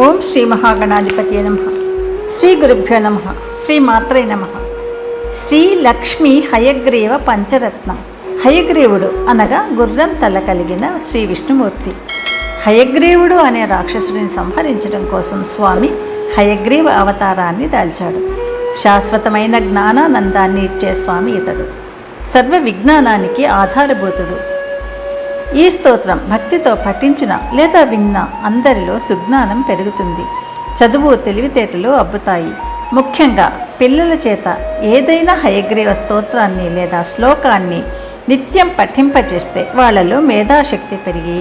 ఓం శ్రీ మహాగణాధిపతియే నమః. శ్రీ గురుభ్యో నమః. శ్రీ మాత్రే నమః. శ్రీ లక్ష్మీ హయగ్రీవ పంచరత్నం. హయగ్రీవుడు అనగా గుర్రం తల కలిగిన శ్రీ విష్ణుమూర్తి. హయగ్రీవుడు అనే రాక్షసుడిని సంహరించడం కోసం స్వామి హయగ్రీవ అవతారాన్ని దాల్చాడు. శాశ్వతమైన జ్ఞానానందాన్ని ఇచ్చే స్వామి ఇతడు. సర్వ విజ్ఞానానికి ఆధారభూతుడు. ఈ స్తోత్రం భక్తితో పఠించిన లేదా విన్నా అందరిలో సుజ్ఞానం పెరుగుతుంది. చదువు తెలివితేటలు అబ్బుతాయి. ముఖ్యంగా పిల్లల చేత ఏదైనా హయగ్రీవ స్తోత్రాన్ని లేదా శ్లోకాన్ని నిత్యం పఠింపచేస్తే వాళ్ళలో మేధాశక్తి పెరిగి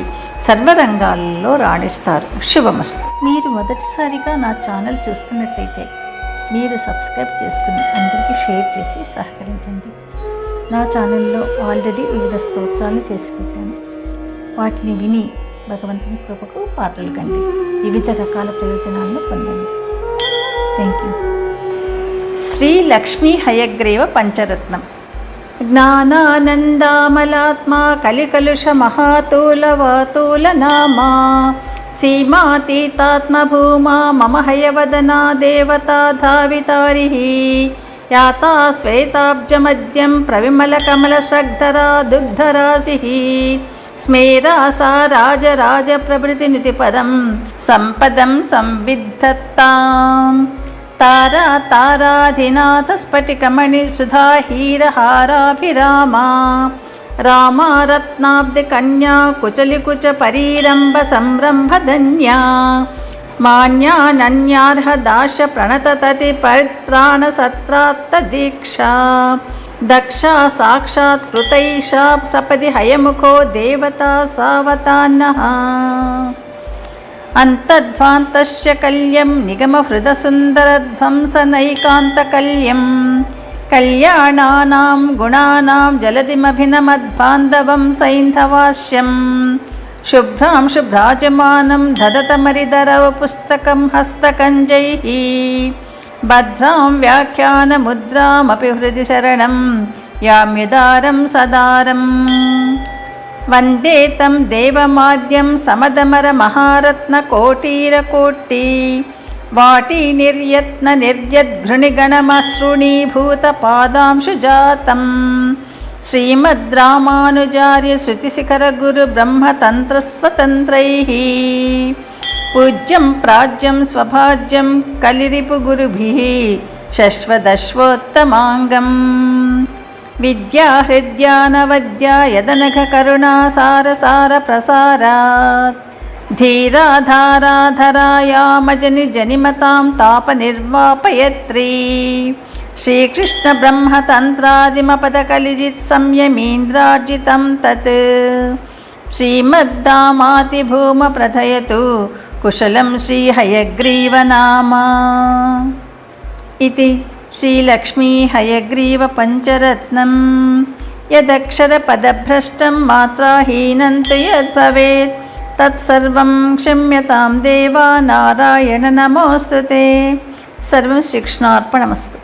సర్వరంగాలలో రాణిస్తారు. శుభమస్తు. మీరు మొదటిసారిగా నా ఛానల్ చూస్తున్నట్టయితే మీరు సబ్స్క్రైబ్ చేసుకుని అందరికీ షేర్ చేసి సహకరించండి. నా ఛానల్లో ఆల్రెడీ వివిధ స్తోత్రాలు చేసి పెట్టాను. వాటిని విని భగవంతుని కృపకు పాత్రలు కండి. వివిధ రకాల ప్రయోజనాలను పొందండి. Thank you. శ్రీ లక్ష్మీ హయగ్రీవ పంచరత్నం. జ్ఞానానందామలాత్మా కలికలుష మహాతూలవాతూల నామా సీమాతీతాత్మభూమా మమ హయవదనా దేవతా ధావితారిః యాతా శ్వేతాబ్జమద్యం ప్రవిమలకమలశ్రగ్ధరా దుగ్ధరాశిః స్మేరాసా రాజరాజ ప్రభృతినితి పదం సంపదం సంవిద్ధత్తాం తారా తారాధినాథ స్ఫటికమణి సుధాహీరహారాభిరామా రామారత్నాబ్ది కన్యా కుచలికుచ పరీరంభ సంరంభధన్యా మాన్యానన్యార్హ దాశ ప్రణతతతి పరిత్రాణ సత్రాత్త దీక్షా దక్షా సాక్షాత్ కృతైషా సపది హయముఖో దేవతా సావతాన్నః అంతర్ధ్వాంతస్య కల్యం నిగమ హృద సుందరధ్వంసనైకాంతకల్యం కళ్యాణానాం గుణానాం జలధిమభినమద్బాంధవం సైంధవాస్యం శుభ్రాం శుభ్రాజమానం దదతమరిధరవ పుస్తకం హస్తకంజైః భద్రాం వ్యాఖ్యానముద్రామపి హృది శరణం యామ్యుదారం సదారం వందే తం దేవమాద్యం సమదమర మహారత్నకోటీరకోటి వాటి నిర్యత్న నిర్యద్ఘృణిగణమశ్రుణీభూత పాదాంశుజాతం శ్రీమద్రామానుజార్య శృతిశిఖర గురు బ్రహ్మతంత్రస్వతంత్రైః పూజ్యం ప్రాజ్యం స్వభాజ్యం కలిరిపు గురుభిః శశ్వదశ్వోత్తమాంగం విద్యా హృద్యానవద్యా యదనఘ కరుణాసారసార ప్రసారాత్ ధీరాధారాధరాయామజని జనిమతాం తాపనిర్వాపయత్రీ శ్రీకృష్ణ బ్రహ్మతంత్రాదిమపద కలిజిత్ సంయమీంద్రార్జితం తత్ శ్రీమద్దామాతి భూమ ప్రథయతు కుశలం శ్రీ హయగ్రీవనామా ఇతి శ్రీలక్ష్మీ హయగ్రీవ పంచరత్నం. యదక్షర పదభ్రష్టం మాత్రాహీనం తు యద్భవేత్ తత్సర్వం క్షమ్యతాం దేవా నారాయణ నమోస్తుతే. సర్వం శ్రీకృష్ణార్పణమస్తు.